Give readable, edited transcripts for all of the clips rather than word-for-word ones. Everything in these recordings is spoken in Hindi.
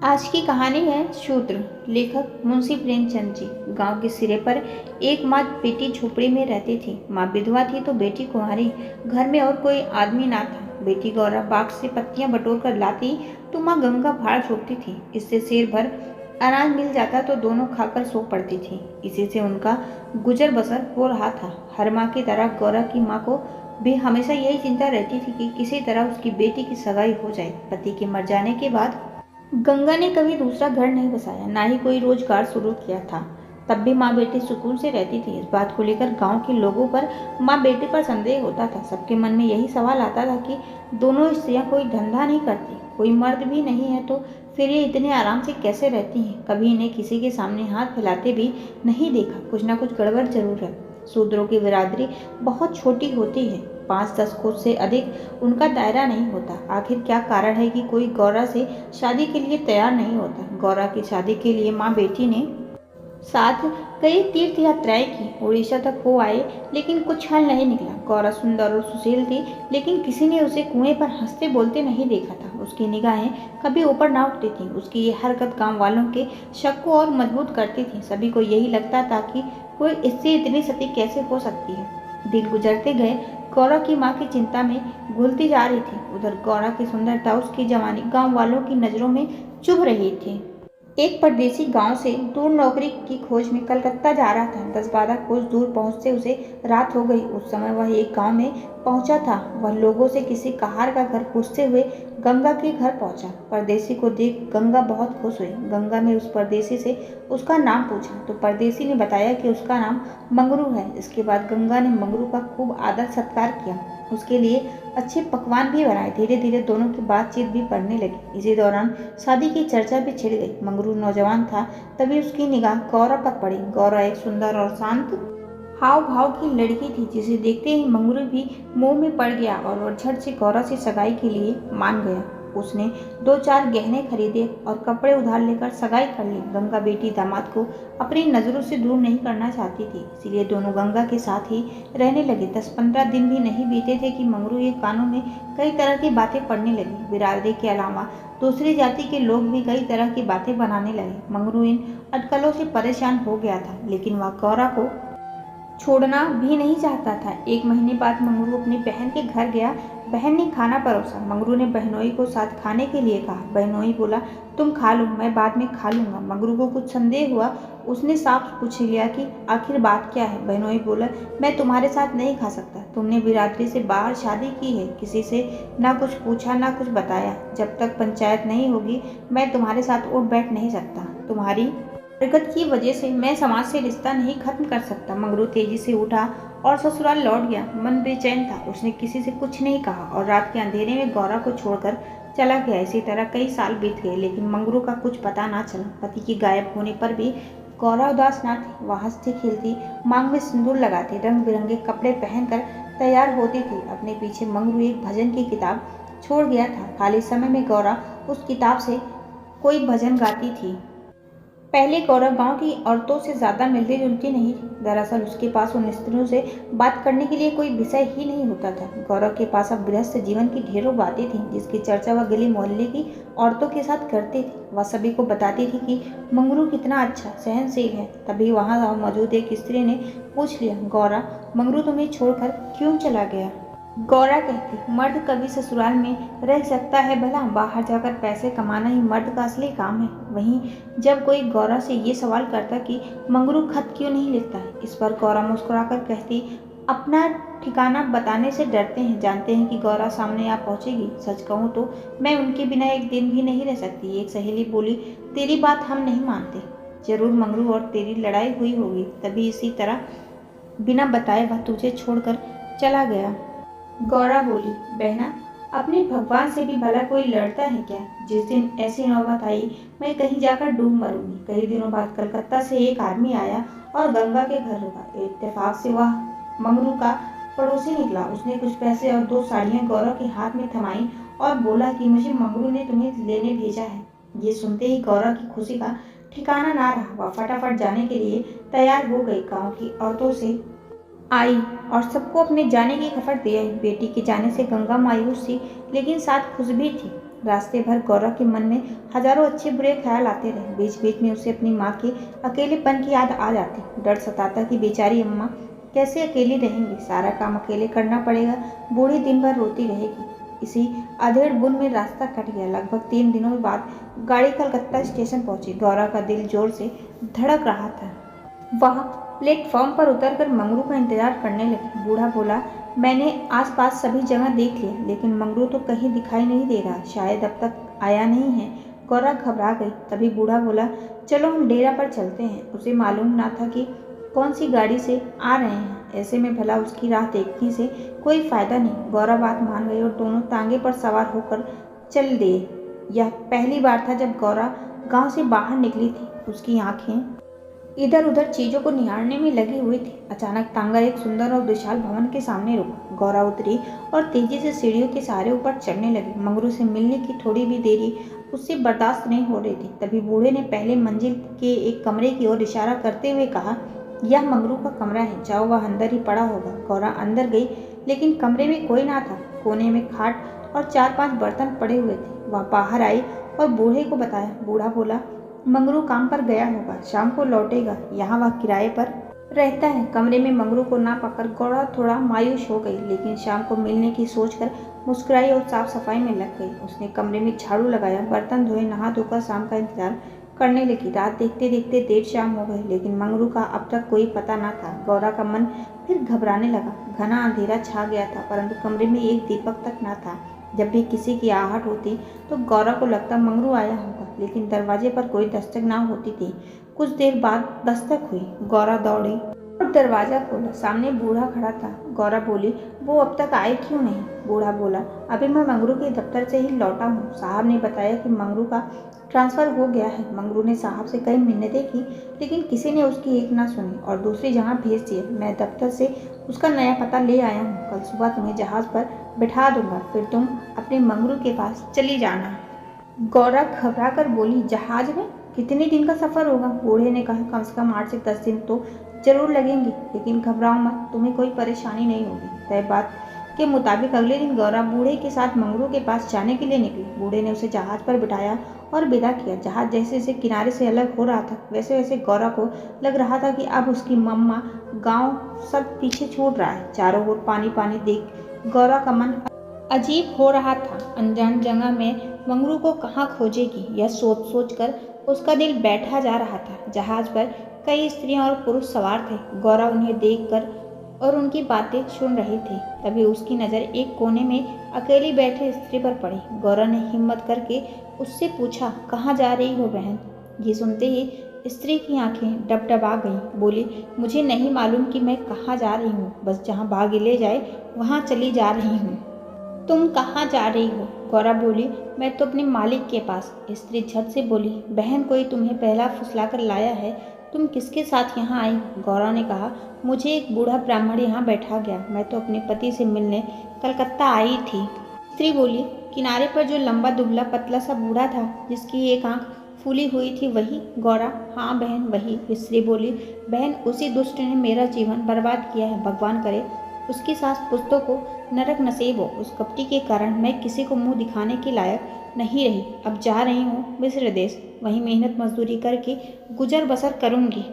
आज की कहानी है शूद्र। लेखक मुंशी प्रेमचंद जी। गांव के सिरे पर एक माँ बेटी झोपड़ी में रहती थी। माँ विधवा थी तो बेटी कुंवारी। घर में और कोई आदमी ना था। बेटी गौरा बाग से पत्तियां बटोर कर लाती तो माँ गंगा भाड़ छोड़ती थी। इससे शेर भर अनाज मिल जाता तो दोनों खाकर सो पड़ती थी। इसी से उनका गुजर बसर हो रहा था। हर माँ की तरह गौरा की माँ को भी हमेशा यही चिंता रहती थी कि किसी तरह उसकी बेटी की सगाई हो जाए। पति के मर जाने के बाद गंगा ने कभी दूसरा घर नहीं बसाया, ना ही कोई रोजगार शुरू किया था। तब भी माँ बेटी सुकून से रहती थी। इस बात को लेकर गांव के लोगों पर माँ बेटी पर संदेह होता था। सबके मन में यही सवाल आता था कि दोनों स्त्रियां कोई धंधा नहीं करती, कोई मर्द भी नहीं है, तो फिर ये इतने आराम से कैसे रहती हैं। कभी इन्हें किसी के सामने हाथ फैलाते भी नहीं देखा। कुछ ना कुछ गड़बड़ जरूर है। शूद्रों की बिरादरी बहुत छोटी होती है। 5-10 कोस से अधिक उनका दायरा नहीं होता। आखिर क्या कारण है कि कोई गौरा से शादी के लिए तैयार नहीं होता। गौरा की शादी के लिए माँ बेटी ने साथ कई तीर्थ यात्राएं की। उड़ीसा तक हो आए, लेकिन कुछ हल नहीं निकला। गौरा सुंदर और सुशील थी, लेकिन किसी ने उसे कुएं पर हंसते बोलते नहीं देखा था। उसकी निगाहें कभी ऊपर ना उठती थीं। उसकी ये हरकत गांव वालों के शक को और मजबूत करती थी। सभी को यही लगता था कि कोई इससे इतनी सती कैसे हो सकती है। दिन गुजरते गए। गौरा की माँ की चिंता में घुलती जा रही थी। उधर गौरा की सुंदरता, उसकी जवानी गांव वालों की नजरों में चुभ रही थी। एक परदेसी गांव से दूर नौकरी की खोज में कलकत्ता जा रहा था। 10-12 कोस दूर पहुंचते उसे रात हो गई। उस समय वह एक गांव में पहुंचा था। वह लोगों से किसी कहार का घर पूछते हुए गंगा के घर पहुंचा। परदेसी को देख गंगा बहुत खुश हुई। गंगा ने उस परदेसी से उसका नाम पूछा तो परदेसी ने बताया कि उसका नाम मंगरू है। इसके बाद गंगा ने मंगरू का खूब आदर सत्कार किया, उसके लिए अच्छे पकवान भी बनाए। धीरे धीरे दोनों की बातचीत भी बढ़ने लगी। इसी दौरान शादी की चर्चा भी छिड़ गई। मंगरू नौजवान था, तभी उसकी निगाह गौरा पर पड़ी। गौरा एक सुंदर और शांत हाव भाव की लड़की थी, जिसे देखते ही मंगरू भी मोह में पड़ गया और वह झट से गौरा से सगाई के लिए मान गया। उसने 2-4 गहने खरीदे और कपड़े उधार लेकर सगाई कर ली। गंगा बेटी दामाद को अपनी नजरों से दूर नहीं करना चाहती थी, इसलिए दोनों गंगा के साथ ही रहने लगे। 10-15 दिन भी नहीं बीते थे कि मंगरू के कानों में कई तरह की बातें पड़ने लगी। बिरादरी के अलावा दूसरी जाति के लोग भी कई तरह की बातें बनाने लगे। मंगरू इन अटकलों से परेशान हो गया था, लेकिन वह गौरा को छोड़ना भी नहीं चाहता था। 1 महीने बाद मंगरू अपनी बहन के घर गया। बहन ने खाना परोसा। मंगरू ने बहनोई को साथ खाने के लिए कहा। बहनोई बोला, तुम खा लो, मैं बाद में खा लूंगा। मंगरू को कुछ संदेह हुआ। उसने साफ पूछ लिया कि आखिर बात क्या है। बहनोई बोला, मैं तुम्हारे साथ नहीं खा सकता। तुमने बिरादरी से बाहर शादी की है, किसी से ना कुछ पूछा ना कुछ बताया। जब तक पंचायत नहीं होगी मैं तुम्हारे साथ उठ बैठ नहीं सकता। तुम्हारी हरकत की वजह से मैं समाज से रिश्ता नहीं खत्म कर सकता। मंगरू तेजी से उठा और ससुराल लौट गया। मन बेचैन था। उसने किसी से कुछ नहीं कहा और रात के अंधेरे में गौरा को छोड़कर चला गया। इसी तरह कई साल बीत गए, लेकिन मंगरू का कुछ पता ना चला। पति के गायब होने पर भी गौरा उदास ना थी। वह हंसती खेलती, मांग में सिंदूर लगाती, रंग बिरंगे कपड़े पहनकर तैयार होती थी। अपने पीछे मंगरू एक भजन की किताब छोड़ गया था। खाली समय में गौरा उस किताब से कोई भजन गाती थी। पहले गौरा गांव की औरतों से ज्यादा मिलती जुलती नहीं थी। दरअसल उसके पास उन स्त्रियों से बात करने के लिए कोई विषय ही नहीं होता था। गौरव के पास अब गृहस्थ जीवन की ढेरों बातें थीं, जिसकी चर्चा वह गली मोहल्ले की औरतों के साथ करती थी। वह सभी को बताती थी कि मंगरू कितना अच्छा सहनशील है। तभी वहां मौजूद एक स्त्री ने पूछ लिया, गौरा, मंगरू तुम्हें छोड़कर क्यों चला गया। गौरा कहती, मर्द कभी ससुराल में रह सकता है भला? बाहर जाकर पैसे कमाना ही मर्द का असली काम है। वहीं जब कोई गौरा से ये सवाल करता कि मंगरू खत क्यों नहीं लिखता है, इस पर गौरा मुस्कुराकर कहती, अपना ठिकाना बताने से डरते हैं, जानते हैं कि गौरा सामने आ पहुंचेगी। सच कहूँ तो मैं उनके बिना एक दिन भी नहीं रह सकती। एक सहेली बोली, तेरी बात हम नहीं मानते। जरूर मंगरू और तेरी लड़ाई हुई होगी, तभी इसी तरह बिना बताए वह तुझे छोड़कर चला गया। गौरा बोली, बहना, अपने भगवान से भी भला कोई लड़ता है क्या? जिस दिन ऐसी नौबत आई मैं कहीं जाकर डूब मरूंगी। कई दिनों बाद कलकत्ता से एक आदमी आया और गंगा के घर रुका। इत्तेफाक से वह मंगरू का पड़ोसी निकला। उसने कुछ पैसे और 2 साड़ियां गौरव के हाथ में थमाई और बोला कि मुझे मंगरू ने तुम्हें लेने भेजा है। ये सुनते ही गौरव की खुशी का ठिकाना ना रहा। वह फटाफट जाने के लिए तैयार हो गई। गाँव की औरतों से आई और सबको अपने जाने की खबर दे आई। बेटी के जाने से गंगा मायूस थी, लेकिन साथ खुश भी थी। रास्ते भर गौरा के मन में हजारों अच्छे बुरे ख्याल आते रहे। बीच बीच में उसे अपनी माँ के अकेलेपन की याद आ जाती। डर सताता कि बेचारी अम्मा कैसे अकेली रहेंगी, सारा काम अकेले करना पड़ेगा, बूढ़ी दिन भर रोती रहेगी। इसी अधेड़ बुन में रास्ता कट गया। लगभग 3 दिनों बाद गाड़ी कलकत्ता स्टेशन पहुंची। गौरा का दिल जोर से धड़क रहा था। वह प्लेटफॉर्म पर उतरकर मंगरू का इंतजार करने लगी। बूढ़ा बोला, मैंने आसपास सभी जगह देख लिया, लेकिन मंगरू तो कहीं दिखाई नहीं दे रहा, शायद अब तक आया नहीं है। गौरा घबरा गई। तभी बूढ़ा बोला, चलो हम डेरा पर चलते हैं। उसे मालूम ना था कि कौन सी गाड़ी से आ रहे हैं। ऐसे में भला उसकी राह देखने से कोई फायदा नहीं। गौरा बात मान गई और दोनों तांगे पर सवार होकर चल दिए। यह पहली बार था जब गौरा गांव से बाहर निकली थी। उसकी आंखें इधर उधर चीजों को निहारने में लगी हुई थी। अचानक तांगा एक सुंदर और विशाल भवन के सामने रुका। गौरा उतरी और तेजी से सीढ़ियों के सहारे ऊपर चढ़ने लगी। मंगरू से मिलने की थोड़ी भी देरी उससे बर्दाश्त नहीं हो रही थी। तभी बूढ़े ने पहले मंजिल के एक कमरे की ओर इशारा करते हुए कहा, यह मंगरू का कमरा है, जाओ, वह अंदर ही पड़ा होगा। गौरा अंदर गई, लेकिन कमरे में कोई ना था। कोने में खाट और 4-5 बर्तन पड़े हुए थे। वह बाहर आई और बूढ़े को बताया। बूढ़ा बोला, मंगरू काम पर गया होगा, शाम को लौटेगा, यहाँ वह किराए पर रहता है। कमरे में मंगरू को ना पाकर गौरा थोड़ा मायूस हो गई, लेकिन शाम को मिलने की सोचकर मुस्कुराई और साफ सफाई में लग गई। उसने कमरे में झाड़ू लगाया, बर्तन धोए, नहा धोकर शाम का इंतजार करने लगी। रात देखते देखते देर शाम हो गई, लेकिन मंगरू का अब तक कोई पता ना था। गौरा का मन फिर घबराने लगा। घना अंधेरा छा गया था, परंतु कमरे में एक दीपक तक ना था। जब भी किसी की आहट होती तो गौरा को लगता मंगरू आया होगा, लेकिन दरवाजे पर कोई दस्तक ना होती थी। कुछ देर बाद दस्तक हुई। गौरा दौड़ी और दरवाजा खोला। सामने बूढ़ा खड़ा था। गौरा बोली, वो अब तक आए क्यों नहीं? बूढ़ा बोला, अभी मैं मंगरू के दफ्तर से ही लौटा हूँ। साहब ने बताया कि मंगरू का ट्रांसफ़र हो गया है। मंगरू ने साहब से कई मिन्नतें की, लेकिन किसी ने उसकी एक ना सुनी और दूसरी जगह भेज दिया। मैं दफ्तर से उसका नया पता ले आया हूँ। कल सुबह तुम्हें जहाज़ पर बिठा दूंगा, फिर तुम अपने मंगरू के पास चली जाना। गौरा घबरा कर बोली, जहाज में? कितने दिन का सफ़र होगा? बूढ़े ने कहा, कम से कम 8 से 10 दिन तो जरूर लगेंगे, लेकिन घबराओ मत, तुम्हें कोई परेशानी नहीं होगी। तय बात के मुताबिक अगले दिन गौरा बूढ़े के साथ मंगरू के पास जाने के लिए निकली। बूढ़े ने उसे जहाज पर बिठाया और विदा किया। जहाज जैसे जैसे किनारे से अलग हो रहा था, वैसे वैसे गौरा को लग रहा था कि अब उसकी मम्मा, गांव सब पीछे छूट रहा है। चारों ओर पानी पानी देख गौरा का मन अजीब हो रहा था। अनजान जगह में मंगरू को कहाँ खोजेगी, यह सोच सोच कर उसका दिल बैठा जा रहा था। जहाज पर कई स्त्रियां और पुरुष सवार थे। गौरा उन्हें देखकर और उनकी बातें सुन रही थी। तभी उसकी नज़र एक कोने में अकेली बैठे स्त्री पर पड़ी। गौरा ने हिम्मत करके उससे पूछा, कहाँ जा रही हो बहन? ये सुनते ही स्त्री की आंखें डबडबा गईं। बोली, मुझे नहीं मालूम कि मैं कहाँ जा रही हूँ, बस जहाँ भाग्य ले जाए वहाँ चली जा रही हूँ। तुम कहाँ जा रही हो? गौरा बोली, मैं तो अपने मालिक के पास। स्त्री झट से बोली, बहन कोई तुम्हें पहला फुसलाकर लाया है, तुम किसके साथ यहाँ आई? गौरा ने कहा, मुझे एक बूढ़ा ब्राह्मण यहाँ बैठा गया, मैं तो अपने पति से मिलने कलकत्ता आई थी। स्त्री बोली, किनारे पर जो लंबा दुबला पतला सा बूढ़ा था, जिसकी एक आंख फूली हुई थी, वही? गौरा, हाँ बहन वही। स्त्री बोली, बहन उसी दुष्ट ने मेरा जीवन बर्बाद किया है, भगवान करे उसकी सास पुस्तों को नरक नसीब हो। उस कपटी के कारण मैं किसी को मुंह दिखाने के लायक नहीं रही। अब जा रही हूँ मिस्र देश, वहीं मेहनत मजदूरी करके गुजर बसर करूँगी।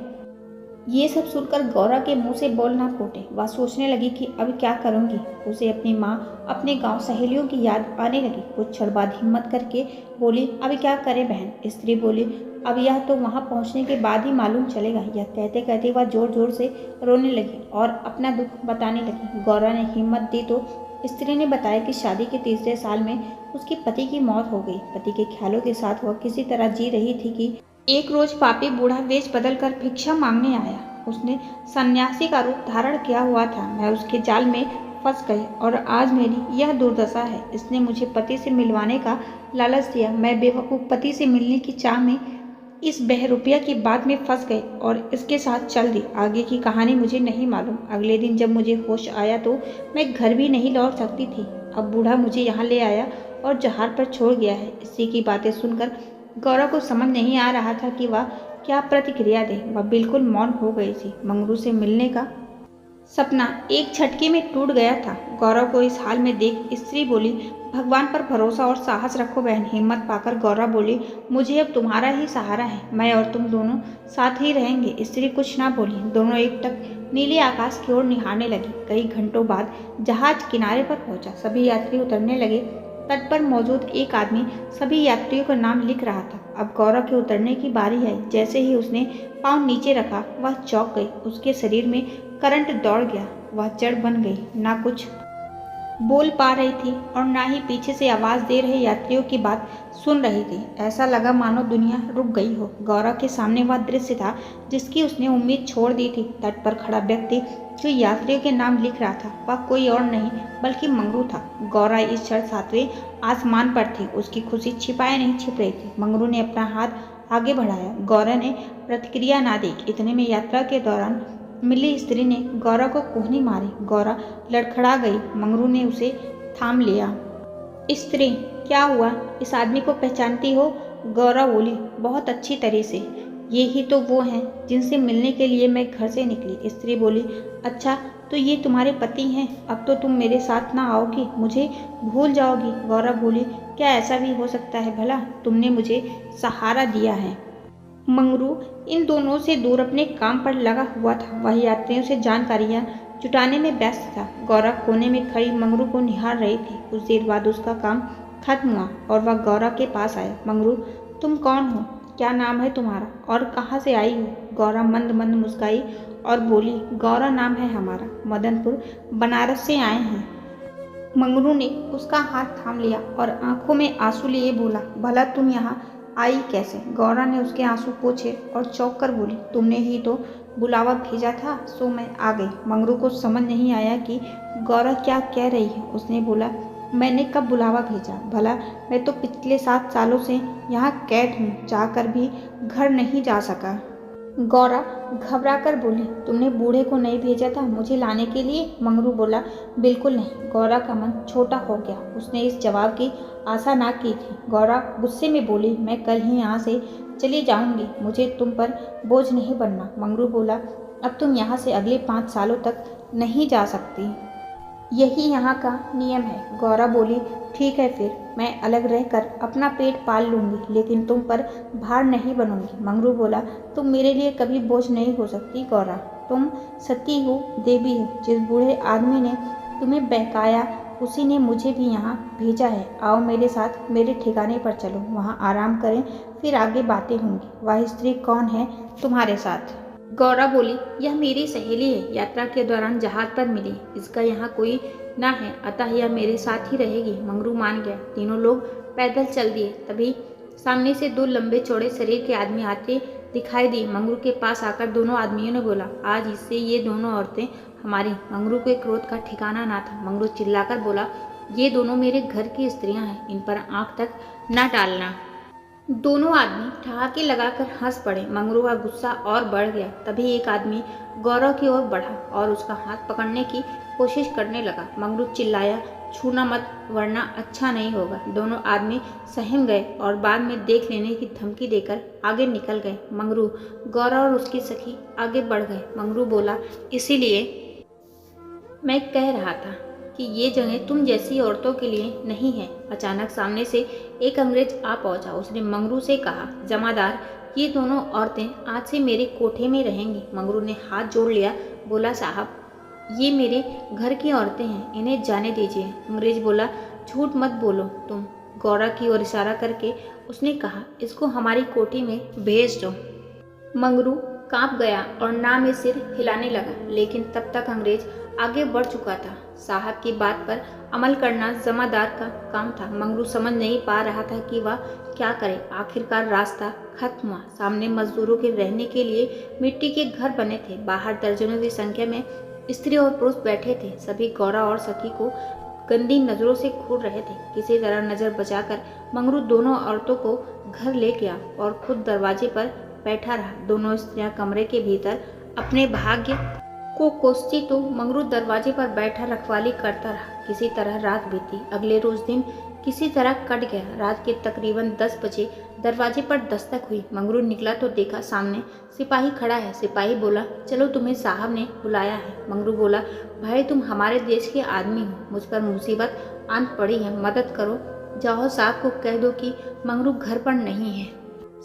ये सब सुनकर गौरा के मुंह से बोल ना फूटे। वह सोचने लगी कि अब क्या करूँगी। उसे अपनी माँ, अपने गांव, सहेलियों की याद आने लगी। कुछ क्षण बाद हिम्मत करके बोली, अब क्या करें बहन? स्त्री बोली, अब यह तो वहाँ पहुँचने के बाद ही मालूम चलेगा। यह कहते कहते वह जोर जोर से रोने लगी और अपना दुख बताने लगी। गौरा ने हिम्मत दी तो स्त्री ने बताया कि शादी के 3रे साल में उसके पति की मौत हो गई। पति के ख्यालों के साथ वह किसी तरह जी रही थी कि एक रोज पापी बूढ़ा वेश बदल कर भिक्षा मांगने आया। उसने सन्यासी का रूप धारण किया हुआ था। मैं उसके जाल में फंस गई और आज मेरी यह दुर्दशा है। इसने मुझे पति से मिलवाने का लालच दिया। मैं बेवकूफ़ पति से मिलने की चाह में इस बहरूपिया की बात में फंस गई और इसके साथ चल दी। आगे की कहानी मुझे नहीं मालूम। अगले दिन जब मुझे होश आया तो मैं घर भी नहीं लौट सकती थी। अब बूढ़ा मुझे यहाँ ले आया और जहाज पर छोड़ गया है। इसी की बातें सुनकर गौरा को समझ नहीं आ रहा था कि वह क्या प्रतिक्रिया दे। वह बिल्कुल मौन हो गई थी। मंगरू से मिलने का सपना एक झटके में टूट गया था। गौरव को इस हाल में देख स्त्री बोली, भगवान पर भरोसा और साहस रखो बहन। हिम्मत पाकर गौरव बोली, मुझे अब तुम्हारा ही सहारा है, मैं और तुम दोनों साथ ही रहेंगे। स्त्री कुछ ना बोली, दोनों एकटक नीले आकाश की ओर निहारने लगी। कई घंटों बाद जहाज किनारे पर पहुंचा। सभी यात्री उतरने लगे। तट पर मौजूद एक आदमी सभी यात्रियों का नाम लिख रहा था। अब गौरव के उतरने की बारी आई। जैसे ही उसने पाँव नीचे रखा, वह चौंक गई। उसके शरीर में करंट दौड़ गया। वह जड़ बन गई, ना कुछ बोल पा रही थी और ना ही पीछे से आवाज दे रहे यात्रियों की बात सुन रही थी। ऐसा लगा मानो दुनिया रुक गई हो। गौरव के सामने वह दृश्य था जिसकी उसने उम्मीद छोड़ दी थी। तट पर खड़ा व्यक्ति जो यात्रियों के नाम लिख रहा था, वह कोई और नहीं बल्कि मंगरू था। गौरव इस क्षण सातवें आसमान पर थी। उसकी खुशी छिपाए नहीं छिप रही थी। मंगरू ने अपना हाथ आगे बढ़ाया। गौरव ने प्रतिक्रिया ना दी। इतने में यात्रा के दौरान मिली स्त्री ने गौरव को कोहनी मारी। गौरव लड़खड़ा गई। मंगरू ने उसे थाम लिया। स्त्री, क्या हुआ? इस आदमी को पहचानती हो? गौरव बोली, बहुत अच्छी तरह से। ये ही तो वो हैं जिनसे मिलने के लिए मैं घर से निकली। स्त्री बोली, अच्छा तो ये तुम्हारे पति हैं? अब तो तुम मेरे साथ ना आओगी, मुझे भूल जाओगी। गौरव बोली, क्या ऐसा भी हो सकता है भला? तुमने मुझे सहारा दिया है। मंगरू इन दोनों से दूर अपने काम पर लगा हुआ था। वह यात्रियों से जानकारियां जुटाने में व्यस्त था। गौरव कोने में खड़ी मंगरू को निहार रही थी। कुछ देर बाद उसका काम खत्म हुआ और वह गौरव के पास आया। मंगरू, तुम कौन हो? क्या नाम है तुम्हारा और कहाँ से आई हो? गौरव मंद मंद मुस्काई और बोली, गौरव नाम है हमारा, मदनपुर बनारस से आए हैं। मंगरू ने उसका हाथ थाम लिया और आंखों में आंसू लिए बोला, भला तुम यहाँ आई कैसे? गौरव ने उसके आंसू पोंछे और चौंक कर बोली, तुमने ही तो बुलावा भेजा था, सो मैं आ गई। मंगरू को समझ नहीं आया कि गौरव क्या कह रही है। उसने बोला, मैंने कब बुलावा भेजा? भला मैं तो पिछले 7 सालों से यहाँ कैद हूँ, चाहकर भी घर नहीं जा सका। गौरव घबरा कर बोली, तुमने बूढ़े को नहीं भेजा था मुझे लाने के लिए? मंगरू बोला, बिल्कुल नहीं। गौरव का मन छोटा हो गया। उसने इस जवाब की आशा ना की थी। गौरव गुस्से में बोली, मैं कल ही यहाँ से चली जाऊंगी, मुझे तुम पर बोझ नहीं बनना। मंगरू बोला, अब तुम यहाँ से अगले 5 सालों तक नहीं जा सकती, यही यहाँ का नियम है। गौरव बोली, ठीक है फिर मैं अलग रहकर अपना पेट पाल लूँगी, लेकिन तुम पर भार नहीं बनूंगी। मंगरू बोला, तुम मेरे लिए कभी बोझ नहीं हो सकती गौरव, तुम सती हो, देवी हो। जिस बूढ़े आदमी ने तुम्हें बहकाया उसी ने मुझे भी यहाँ भेजा है। आओ मेरे साथ मेरे ठिकाने पर चलो, वहाँ आराम करें, फिर आगे बातें होंगी। वह स्त्री कौन है तुम्हारे साथ? गौरव बोली, यह मेरी सहेली है, यात्रा के दौरान जहाज पर मिली। इसका यहाँ कोई ना है, अतः यह मेरे साथ ही रहेगी। मंगरू मान गया। तीनों लोग पैदल चल दिए। तभी सामने से 2 लंबे चौड़े शरीर के आदमी आते दिखाई दिए। मंगरू के पास आकर दोनों आदमियों ने बोला, आज इससे ये दोनों औरतें हमारी। मंगरू के क्रोध का ठिकाना ना था। मंगरू चिल्लाकर बोला, ये दोनों मेरे घर की स्त्रियां हैं, इन पर आंख तक न डालना। दोनों आदमी ठहाके लगाकर हंस पड़े। मंगरू का गुस्सा और बढ़ गया। तभी एक आदमी गौरव की ओर बढ़ा और उसका हाथ पकड़ने की कोशिश करने लगा। मंगरू चिल्लाया, छूना मत वरना अच्छा नहीं होगा। दोनों आदमी सहम गए और बाद में देख लेने की धमकी देकर आगे निकल गए। मंगरू, गौरव और उसकी सखी आगे बढ़ गए। मंगरू बोला, इसीलिए मैं कह रहा था कि ये जगह तुम जैसी औरतों के लिए नहीं है। अचानक सामने से एक अंग्रेज आ पहुंचा। उसने मंगरू से कहा, जमादार, ये दोनों औरतें आज से मेरे कोठे में रहेंगी। मंगरू ने हाथ जोड़ लिया, बोला, साहब ये मेरे घर की औरतें हैं, इन्हें जाने दीजिए। अंग्रेज बोला, झूठ मत बोलो तुम। गौरव की ओर इशारा करके उसने कहा, इसको हमारी कोठी में भेज दो। मंगरू कांप गया और ना में सिर हिलाने लगा, लेकिन तब तक अंग्रेज आगे बढ़ चुका था। साहब की बात पर अमल करना जमादार का काम था। मंगरू समझ नहीं पा रहा था कि वह क्या करे। आखिरकार रास्ता खत्म हुआ। सामने मजदूरों के रहने के लिए मिट्टी के घर बने थे। बाहर दर्जनों की संख्या में स्त्री और पुरुष बैठे थे। सभी गौरव और सखी को गंदी नजरों से घूर रहे थे। किसी तरह नजर बचाकर मंगरू दोनों औरतों को घर ले गया और खुद दरवाजे पर बैठा रहा। दोनों स्त्रियां कमरे के भीतर अपने भाग्य को कोसती तो मंगरू दरवाजे पर बैठा रखवाली करता रहा। किसी तरह रात बीती। अगले रोज दिन किसी तरह कट गया। रात के तकरीबन 10 बजे दरवाजे पर दस्तक हुई। मंगरू निकला तो देखा सामने सिपाही खड़ा है। सिपाही बोला, चलो तुम्हें साहब ने बुलाया है। मंगरू बोला, भाई तुम हमारे देश के आदमी हो, मुझ पर मुसीबत आन पड़ी है, मदद करो। जाओ साहब को कह दो कि मंगरू घर पर नहीं है।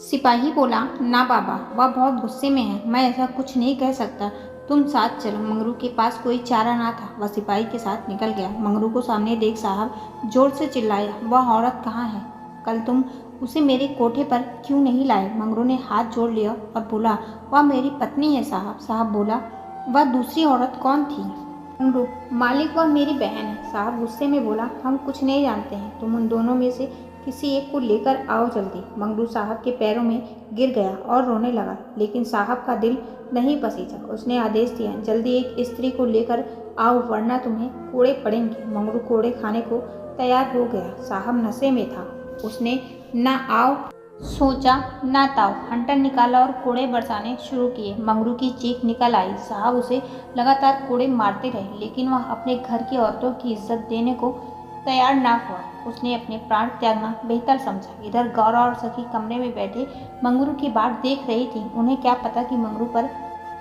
सिपाही बोला, ना बाबा, वह बहुत गुस्से में है, मैं ऐसा कुछ नहीं कह सकता, तुम साथ चलो। मंगरू के पास कोई चारा ना था, वह सिपाही के साथ निकल गया। मंगरू को सामने देख साहब जोर से चिल्लाया, वह औरत कहाँ है? कल तुम उसे मेरे कोठे पर क्यों नहीं लाए? मंगरू ने हाथ जोड़ लिया और बोला, वह मेरी पत्नी है साहब। साहब बोला, वह दूसरी औरत कौन थी? मंगरू, मालिक वह मेरी बहन है। साहब गुस्से में बोला, हम कुछ नहीं जानते हैं, तुम उन दोनों में से किसी एक को लेकर आओ जल्दी। मंगरू साहब के पैरों में गिर गया और रोने लगा, लेकिन साहब का दिल नहीं पसीजा। उसने आदेश दिया, जल्दी एक स्त्री को लेकर आओ वरना तुम्हें कोड़े पड़ेंगे। मंगरू कोड़े खाने को तैयार हो गया। साहब नशे में था, उसने ना आओ सोचा ना ताओ, हंटर निकाला और कोड़े बरसाने शुरू किए। मंगरू की चीख निकल आई। साहब उसे लगातार कोड़े मारते रहे, लेकिन वह अपने घर की औरतों की इज्जत देने को तैयार ना हुआ। उसने अपने प्राण त्यागना बेहतर समझा। इधर गौरा और सखी कमरे में बैठे मंगरू की बाट देख रही थी। उन्हें क्या पता कि मंगरू पर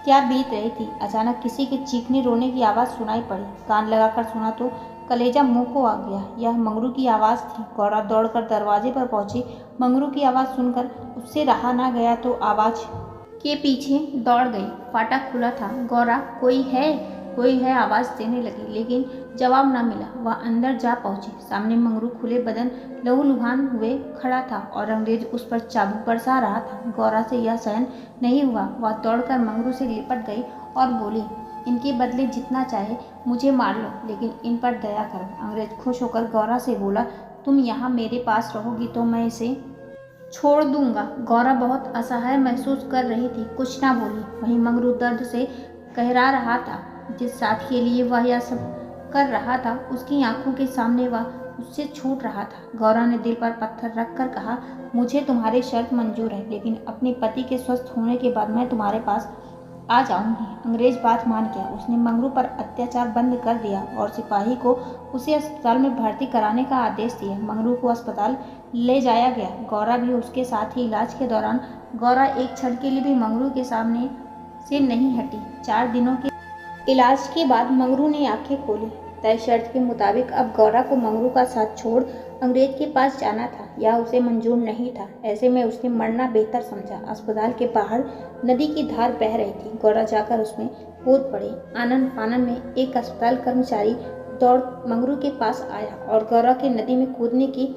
क्या बीत रही थी। अचानक किसी के चीखने रोने की आवाज़ सुनाई पड़ी। कान लगाकर सुना तो कलेजा मुंह को आ गया। यह मंगरू की आवाज़ थी। गौरा दौड़कर दरवाजे पर पहुंची। मंगरू की आवाज़ सुनकर उससे रहा ना गया तो आवाज़ के पीछे दौड़ गई। फाटक खुला था। गौरा, कोई है आवाज़ देने लगी, लेकिन जवाब न मिला। वह अंदर जा पहुंची। सामने मंगरू खुले बदन लहूलुहान हुए खड़ा था और अंग्रेज उस पर चाबुक बरसा रहा था। गौरा से यह सहन नहीं हुआ। वह दौड़कर मंगरू से लिपट गई और बोली, इनके बदले जितना चाहे मुझे मार लो, लेकिन इन पर दया करो। अंग्रेज खुश होकर गौरा से बोला, तुम यहाँ मेरे पास रहोगी तो मैं इसे छोड़ दूंगा। गौरा बहुत असहाय महसूस कर रही थी, कुछ ना बोली। वहीं मंगरू दर्द से कहरा रहा था। जिस साथी के लिए वह यह सब कर रहा था, उसकी आंखों के सामने वह उससे छूट रहा था। गौरा ने दिल पर पत्थर रखकर कहा, मुझे तुम्हारी शर्त मंजूर है, लेकिन अपने पति के स्वस्थ होने के बाद मैं तुम्हारे पास आ जाऊंगी। अंग्रेज बात मान गया। उसने मंगरू पर अत्याचार बंद कर दिया और सिपाही को उसे अस्पताल में भर्ती कराने का आदेश दिया। मंगरू को अस्पताल ले जाया गया। गौरा भी उसके साथ ही। इलाज के दौरान गौरा एक क्षण के लिए भी मंगरू के सामने से नहीं हटी। 4 दिनों के इलाज के बाद मंगरू ने आंखें खोली। तय शर्त के मुताबिक अब गौरा को मंगरू का साथ छोड़ अंग्रेज के पास जाना था। यह उसे मंजूर नहीं था। ऐसे में उसने मरना बेहतर समझा। अस्पताल के बाहर नदी की धार बह रही थी। गौरा जाकर उसमें कूद पड़ी। आनंद फानन में एक अस्पताल कर्मचारी दौड़ मंगरू के पास आया और गौरा के नदी में कूदने की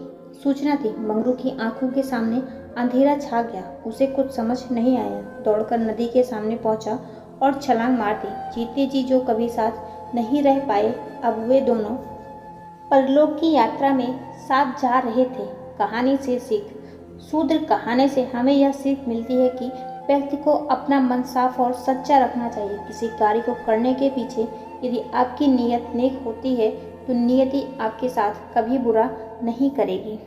सूचना दी। मंगरू की आंखों के सामने अंधेरा छा गया। उसे कुछ समझ नहीं आया। दौड़कर नदी के सामने पहुंचा और छलांग मार दी। जीते जी जो कभी साथ नहीं रह पाए, अब वे दोनों परलोक की यात्रा में साथ जा रहे थे। कहानी से सीख। शूद्र कहानी से हमें यह सीख मिलती है कि व्यक्ति को अपना मन साफ और सच्चा रखना चाहिए। किसी कार्य को करने के पीछे यदि आपकी नीयत नेक होती है तो नियति आपके साथ कभी बुरा नहीं करेगी।